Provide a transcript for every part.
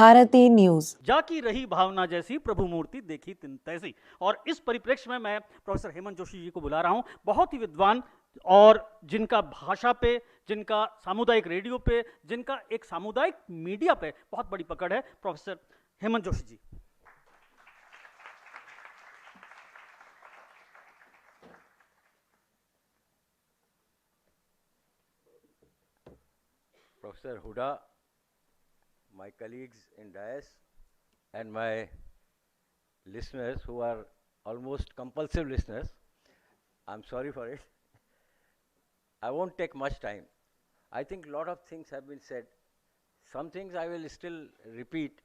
Bharti news. जाकी रही भावना जैसी प्रभु मूर्ति देखी तिन तैसी। और इस परिप्रेक्ष्य में मैं प्रोफेसर हेमंत जोशी जी को बुला रहा हूं, बहुत ही विद्वान और जिनका भाषा पे, जिनका सामुदायिक रेडियो पे, जिनका एक सामुदायिक मीडिया पे बहुत बड़ी पकड़ है। Professor Hemant Joshi ji. Professor Huda, my colleagues in dais, and my listeners who are almost compulsive listeners, I'm sorry for it. I won't take much time. I think a lot of things have been said. Some things I will still repeat,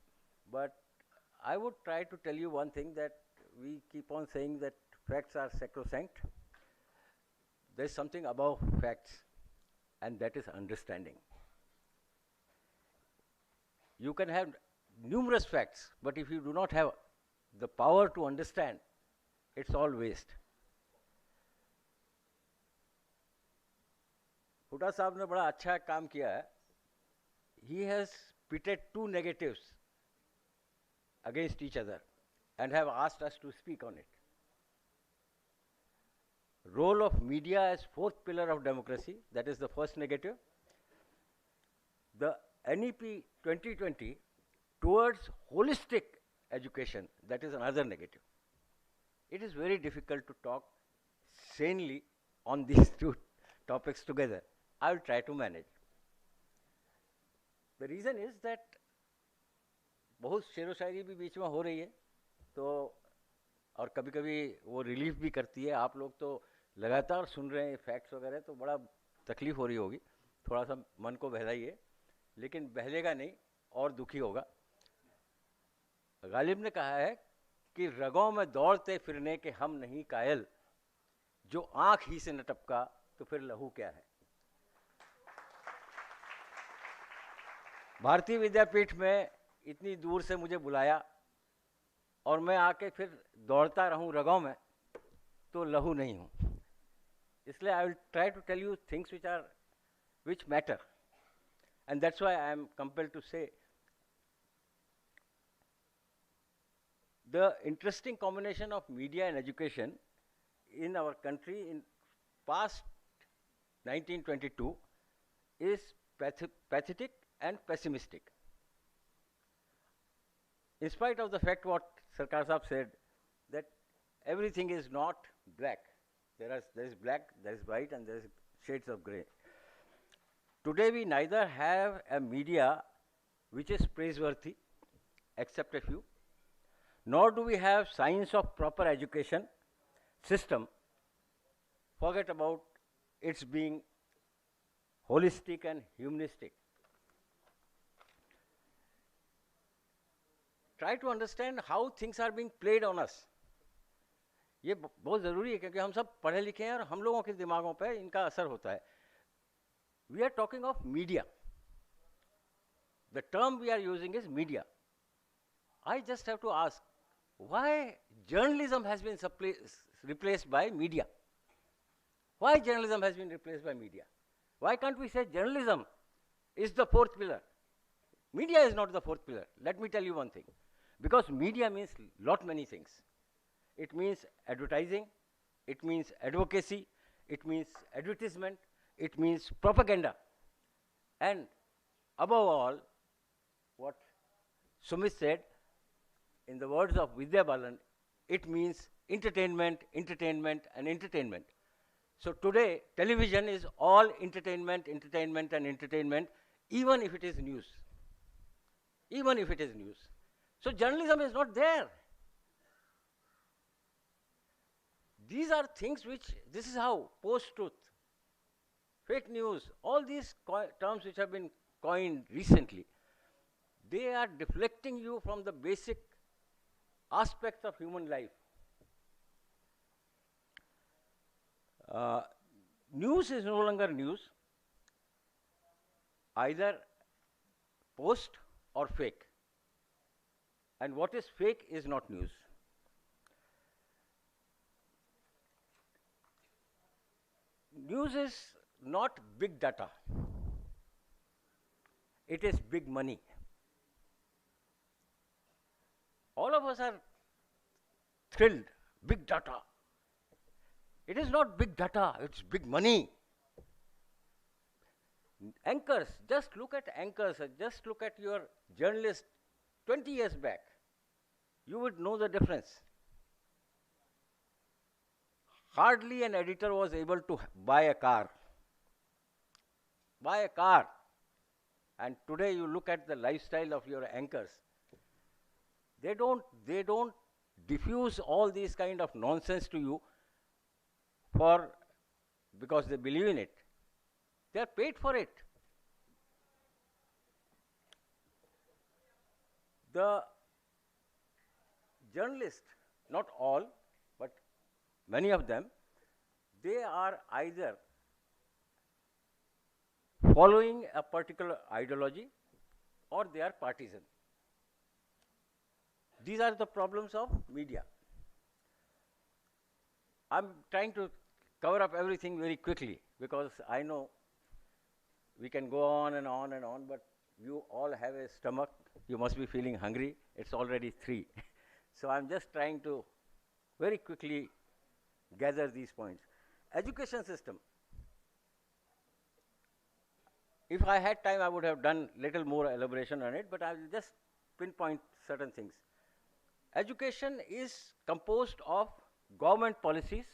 but I would try to tell you one thing, that we keep on saying that facts are sacrosanct. There's something above facts, and that is understanding. You can have numerous facts, but if you do not have the power to understand, it's all waste. Huda साहब ने बड़ा अच्छा काम किया है. He has pitted two negatives against each other and have asked us to speak on it. Role of media as fourth pillar of democracy, that is the first negative. The NEP 2020 towards holistic education, that is another negative. It is very difficult to talk sanely on these two topics together. I will try to manage. The reason is that बहुत शेरो शायरी भी बीच में हो रही है, तो और कभी कभी वो रिलीफ भी करती है. आप लोग तो लगातार सुन रहे हैं फैक्ट्स वगैरह, तो बड़ा तकलीफ हो रही होगी. थोड़ा सा मन को बहलाइए, लेकिन बहलेगा नहीं और दुखी होगा. गालिब ने कहा है कि रगों में दौड़ते फिरने के हम नहीं कायल, जो आंख ही से न टपका तो फिर लहू क्या है. भारतीय विद्यापीठ में इतनी दूर से मुझे बुलाया और मैं आके फिर दौड़ता रहूं रगों में, तो लहू नहीं हूं. इसलिए I will try to tell you things which matter, and that's why I am compelled to say the interesting combination of media and education in our country in past 1922 is pathetic and pessimistic. In spite of the fact what Sarkar Sahab said, that everything is not black. There is black, there is white, and there is shades of grey. Today we neither have a media which is praiseworthy, except a few, nor do we have signs of proper education system. Forget about its being holistic and humanistic. Try to understand how things are being played on us. ये बहुत ज़रूरी है, क्योंकि हम सब पढ़े लिखे हैं और हम लोगों के दिमागों पे इनका असर होता है. We are talking of media. The term we are using is media. I just have to ask, why journalism has been replaced by media? Why journalism has been replaced by media? Why can't we say journalism is the fourth pillar? Media is not the fourth pillar. Let me tell you one thing. Because media means many things. It means advertising, it means advocacy, it means advertisement, it means propaganda. And above all, what Sumit said, in the words of Vidya Balan, it means entertainment, entertainment, and entertainment. So today, television is all entertainment, entertainment, and entertainment, even if it is news. Even if it is news. So journalism is not there. These are things which, this is how, post-truth, fake news, all these terms which have been coined recently, they are deflecting you from the basic aspects of human life. News is no longer news, either post or fake. And what is fake is not news. News is not big data. It is big money. All of us are thrilled. Big data. It is not big data, it's big money. Anchors, just look at anchors, just look at your journalist 20 years back. You would know the difference. Hardly an editor was able to buy a car. Buy a car. And today you look at the lifestyle of your anchors. They don't diffuse all these kind of nonsense to you because they believe in it. They are paid for it. The journalists, not all, but many of them, they are either following a particular ideology or they are partisan. These are the problems of media. I'm trying to cover up everything very quickly because I know we can go on and on and on, but you all have a stomach. You must be feeling hungry. It's already 3. So I'm just trying to very quickly gather these points. Education system. If I had time, I would have done little more elaboration on it, but I will just pinpoint certain things. Education is composed of government policies.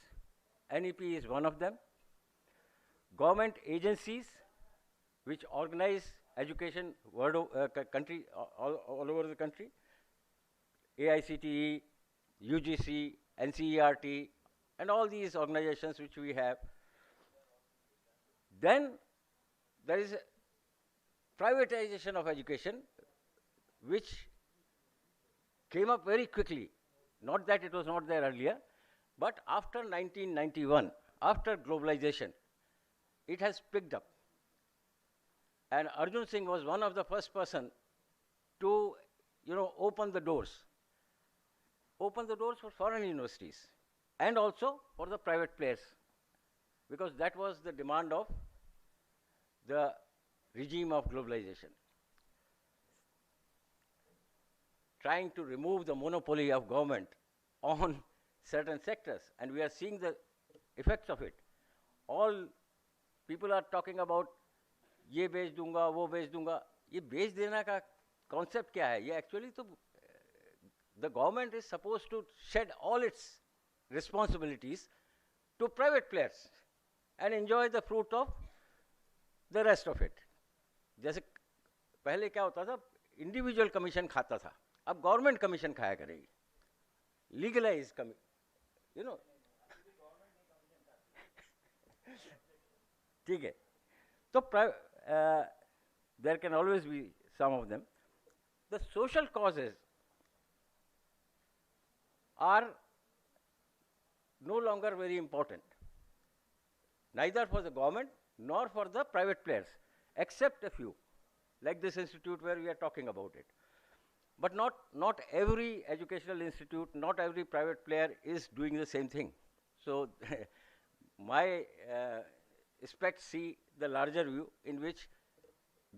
NEP is one of them. Government agencies which organize education country, all over the country. AICTE, UGC, NCERT, and all these organizations which we have. Then there is privatization of education, which came up very quickly. Not that it was not there earlier, but after 1991, after globalization, it has picked up. And Arjun Singh was one of the first person to, open the doors. Open the doors for foreign universities and also for the private players, because that was the demand of the regime of globalization. Trying to remove the monopoly of government on certain sectors, and we are seeing the effects of it. All people are talking about ये बेच दूंगा, वो बेच दूंगा. ये बेच देना का concept क्या है? ये actually तो the government is supposed to shed all its responsibilities to private players and enjoy the fruit of the rest of it. जैसे पहले क्या होता था, इंडिविजुअल कमीशन खाता था, अब गवर्नमेंट कमीशन खाया करेगी. लीगलाइज ठीक है. तो there can always be some of them. The social causes are no longer very important, neither for the government nor for the private players, except a few, like this institute where we are talking about it. But not every educational institute, not every private player is doing the same thing. So my specs see the larger view, in which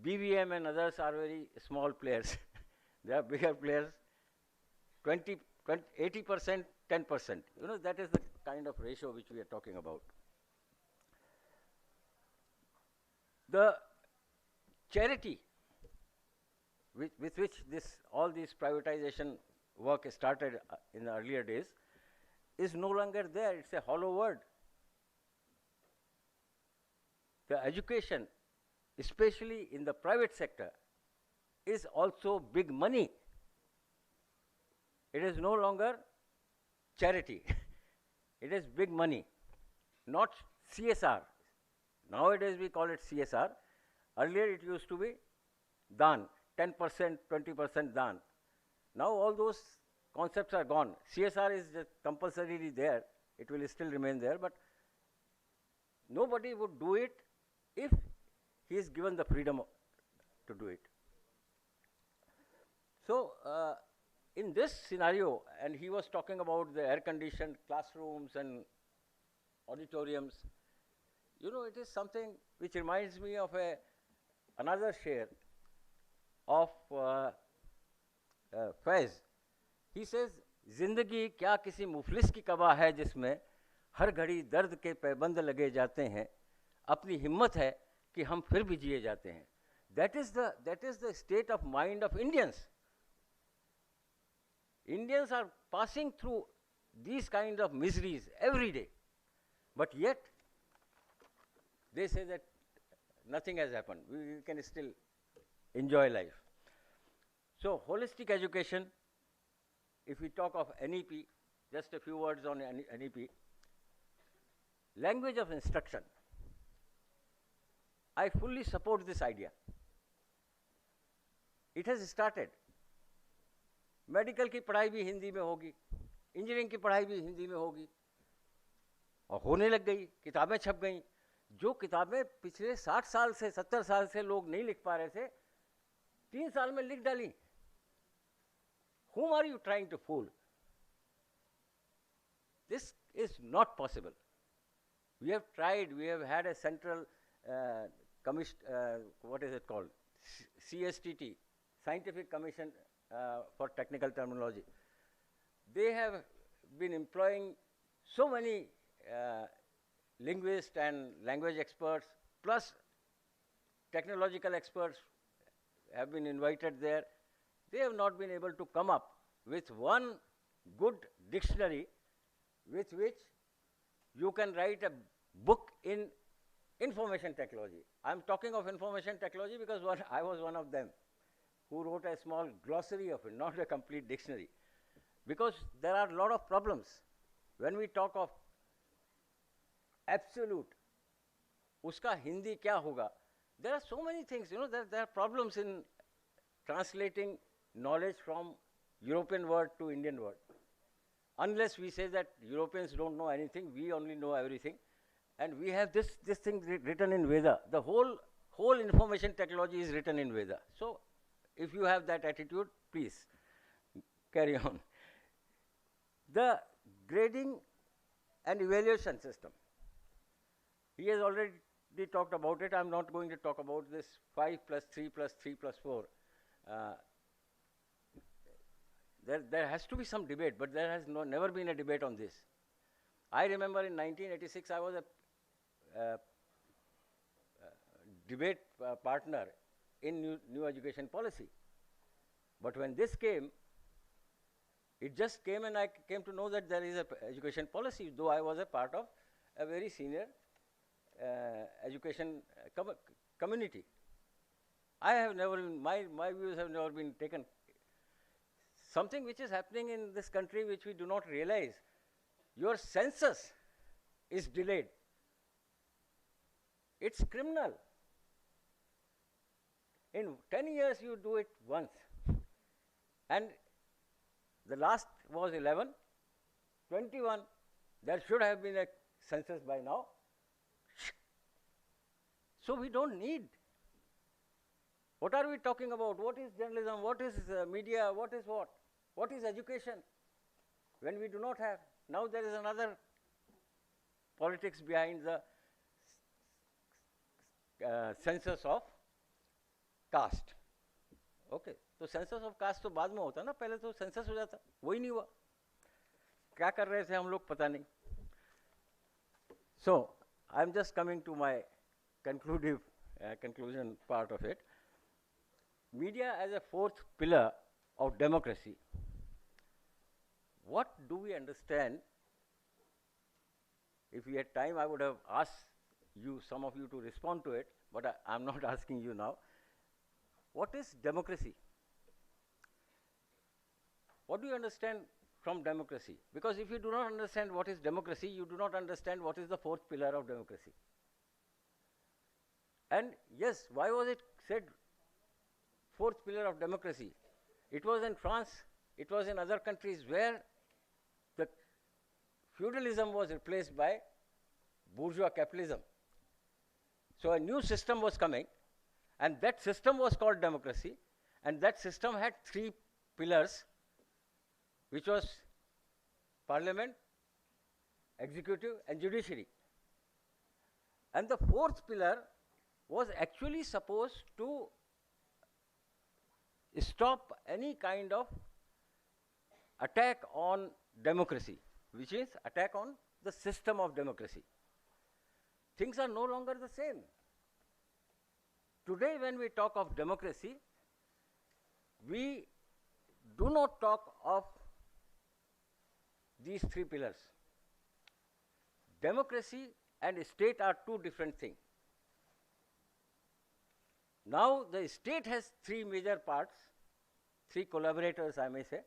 BVM and others are very small players. They are bigger players, 80%, 10%. That is the kind of ratio which we are talking about. The charity with which all this privatization work started in the earlier days is no longer there. It's a hollow word. The education, especially in the private sector, is also big money. It is no longer charity. It is big money, not CSR. Nowadays we call it CSR. Earlier it used to be Dan, 10%, 20% Dan. Now all those concepts are gone. CSR is just compulsorily there. It will still remain there, but nobody would do it if he is given the freedom to do it. So in this scenario, and he was talking about the air-conditioned classrooms and auditoriums, it is something which reminds me of another share of Faiz. He says, जिंदगी क्या किसी मुफलिस की कबा है जिसमें हर घड़ी दर्द के पैबंद लगे जाते हैं, अपनी हिम्मत है कि हम फिर भी जिए जाते हैं. That is the state of mind of Indians. Indians are passing through these kind of miseries every day, but yet they say that nothing has happened. We can still enjoy life. So holistic education, if we talk of NEP, just a few words on NEP. Language of instruction. I fully support this idea. It has started. Medical की पढ़ाई भी हिंदी में होगी, engineering की पढ़ाई भी हिंदी में होगी, और होने लग गई, किताबें छप गई. जो किताबें पिछले 60 साल से 70 साल से लोग नहीं लिख पा रहे थे, 3 साल में लिख डाली. Whom are you trying to fool? This is not possible. We have tried, we have had a central commission, what is it called? CSTT, Scientific Commission for Technical Terminology. They have been employing so many linguists and language experts, plus technological experts have been invited there. They have not been able to come up with one good dictionary with which you can write a book in information technology. I'm talking of information technology because I was one of them who wrote a small glossary of it, not a complete dictionary. Because there are a lot of problems. When we talk of absolute, uska Hindi kya hoga? There are so many things, there are problems in translating knowledge from European word to Indian word. Unless we say that Europeans don't know anything, we only know everything. And we have this thing written in Veda. The whole information technology is written in Veda. So if you have that attitude, please carry on. The grading and evaluation system. He has already talked about it. I'm not going to talk about this 5 plus 3 plus 3 plus 4. There has to be some debate, but there has never been a debate on this. I remember in 1986, I was a debate partner in new education policy. But when this came, it just came and I came to know that there is a education policy, though I was a part of a very senior education community. I have never, my views have never been taken. Something which is happening in this country which we do not realize, your census is delayed. It's criminal. In 10 years you do it once. And the last was 11, 21, there should have been a census by now. So we don't need. What are we talking about? What is journalism? What is media? What is what? What is education? When we do not have. Now there is another politics behind the census of caste. Okay. तो census of cast तो बाद में होता ना, पहले तो census हो जाता, वही नहीं हुआ. क्या कर रहे थे हम लोग पता नहीं. So I'm just coming to my conclusion part of it. Media as a fourth pillar of democracy. What do we understand? If we had time, I would have asked you, some of you, to respond to it, but I'm not asking you now. What is democracy? What do you understand from democracy? Because if you do not understand what is democracy, you do not understand what is the fourth pillar of democracy. And yes, why was it said fourth pillar of democracy? It was in France, it was in other countries where the feudalism was replaced by bourgeois capitalism. So a new system was coming, and that system was called democracy, and that system had 3 pillars, which was parliament, executive, and judiciary. And the 4th pillar was actually supposed to stop any kind of attack on democracy, which is attack on the system of democracy. Things are no longer the same. Today, when we talk of democracy, we do not talk of these three pillars. Democracy and state are two different things. Now, the state has three major parts, three collaborators, I may say.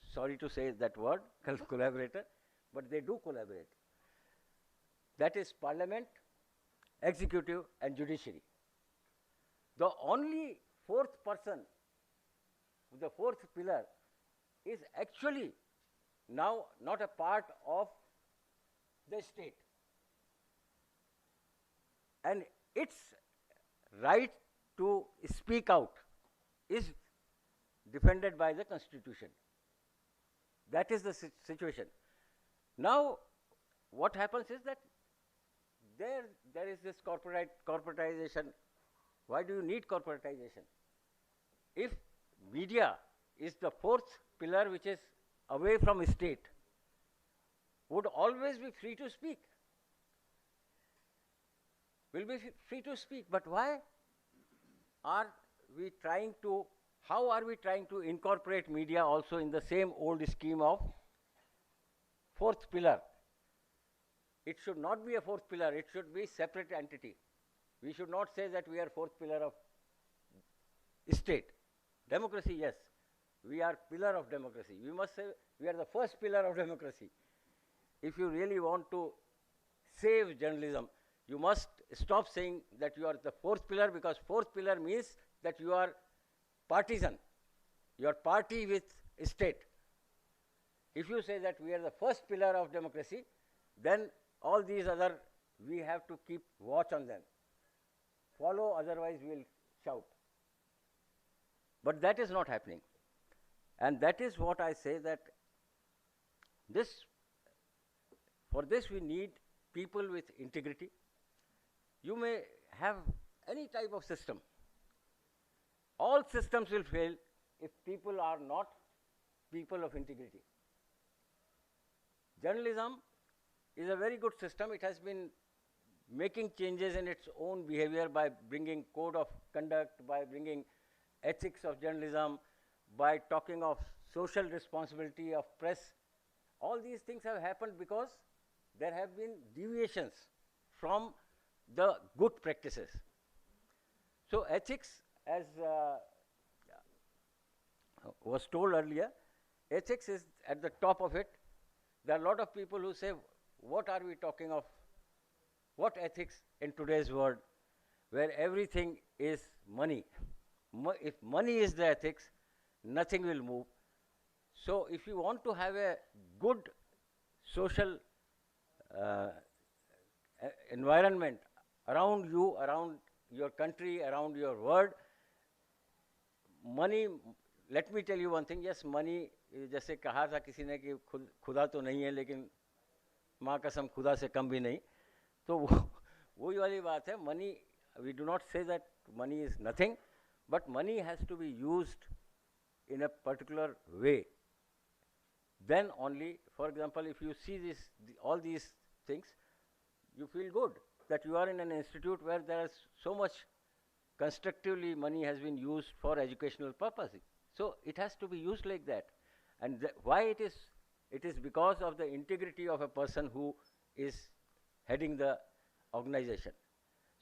Sorry to say that word, collaborator, but they do collaborate. That is parliament, executive, and judiciary. The only fourth person, the fourth pillar, is actually now not a part of the state. And its right to speak out is defended by the Constitution. That is the situation. Now, what happens is that there is this corporatization. Why do you need corporatization? If media is the fourth pillar which is away from state, would always be free to speak. Will be free to speak, but why are we trying to, how are we trying to incorporate media also in the same old scheme of fourth pillar? It should not be a fourth pillar, it should be separate entity. We should not say that we are fourth pillar of state. Democracy, yes, we are pillar of democracy. We must say we are the first pillar of democracy. If you really want to save journalism, you must stop saying that you are the fourth pillar, because fourth pillar means that you are partisan. You are party with state. If you say that we are the first pillar of democracy, then all these other, we have to keep watch on them. Follow, otherwise we will shout. But that is not happening. And that is what I say, that for this we need people with integrity. You may have any type of system. All systems will fail if people are not people of integrity. Journalism is a very good system. It has been making changes in its own behavior by bringing code of conduct, by bringing ethics of journalism, by talking of social responsibility of press. All these things have happened because there have been deviations from the good practices. So ethics, as was told earlier, ethics is at the top of it. There are a lot of people who say, what are we talking of? What ethics in today's world, where everything is money? If money is the ethics, nothing will move. So if you want to have a good social environment around you, around your country, around your world, money, let me tell you one thing, yes, money, जैसे कहा था किसी ने कि खुदा तो नहीं है, लेकिन माँ कसम खुदा से कम भी नहीं, तो वही वाली बात है. Money, we do not say that money is nothing, but money has to be used in a particular way. Then only, for example, if you see all these things, you feel good that you are in an institute where there is so much constructively money has been used for educational purposes. So it has to be used like that. And why it is? It is because of the integrity of a person who is heading the organization.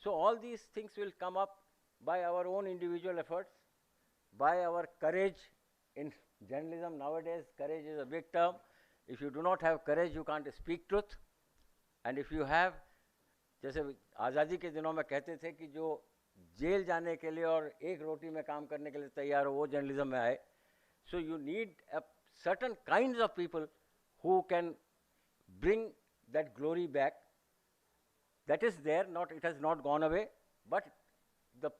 So all these things will come up by our own individual efforts, by our courage. In journalism nowadays, courage is a big term. If you do not have courage, you can't speak truth. And if you have, जैसे आज़ादी के दिनों में कहते थे कि जो jail जाने के लिए और एक रोटी में काम करने के लिए तैयार हो, वो जर्नलिज्म में आए. So you need a certain kinds of people who can bring that glory back. That is there, it has not gone away, but the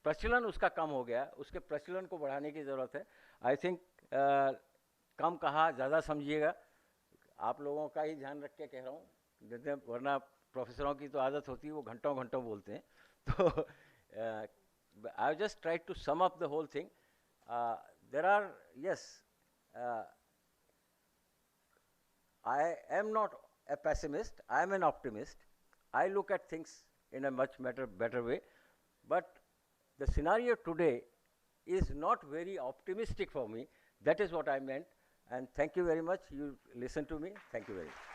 प्रचलन उसका कम हो गया, उसके प्रचलन को बढ़ाने की ज़रूरत है. आई थिंक कम कहा ज़्यादा समझिएगा, आप लोगों का ही ध्यान रख के कह रहा हूँ, वरना प्रोफेसरों की तो आदत होती है वो घंटों घंटों बोलते हैं. तो I just try to sum up the whole thing. There are, yes, I am not a pessimist, I am an optimist. I look at things in a much better way. But the scenario today is not very optimistic for me. That is what I meant. And thank you very much. You listen to me. Thank you very much.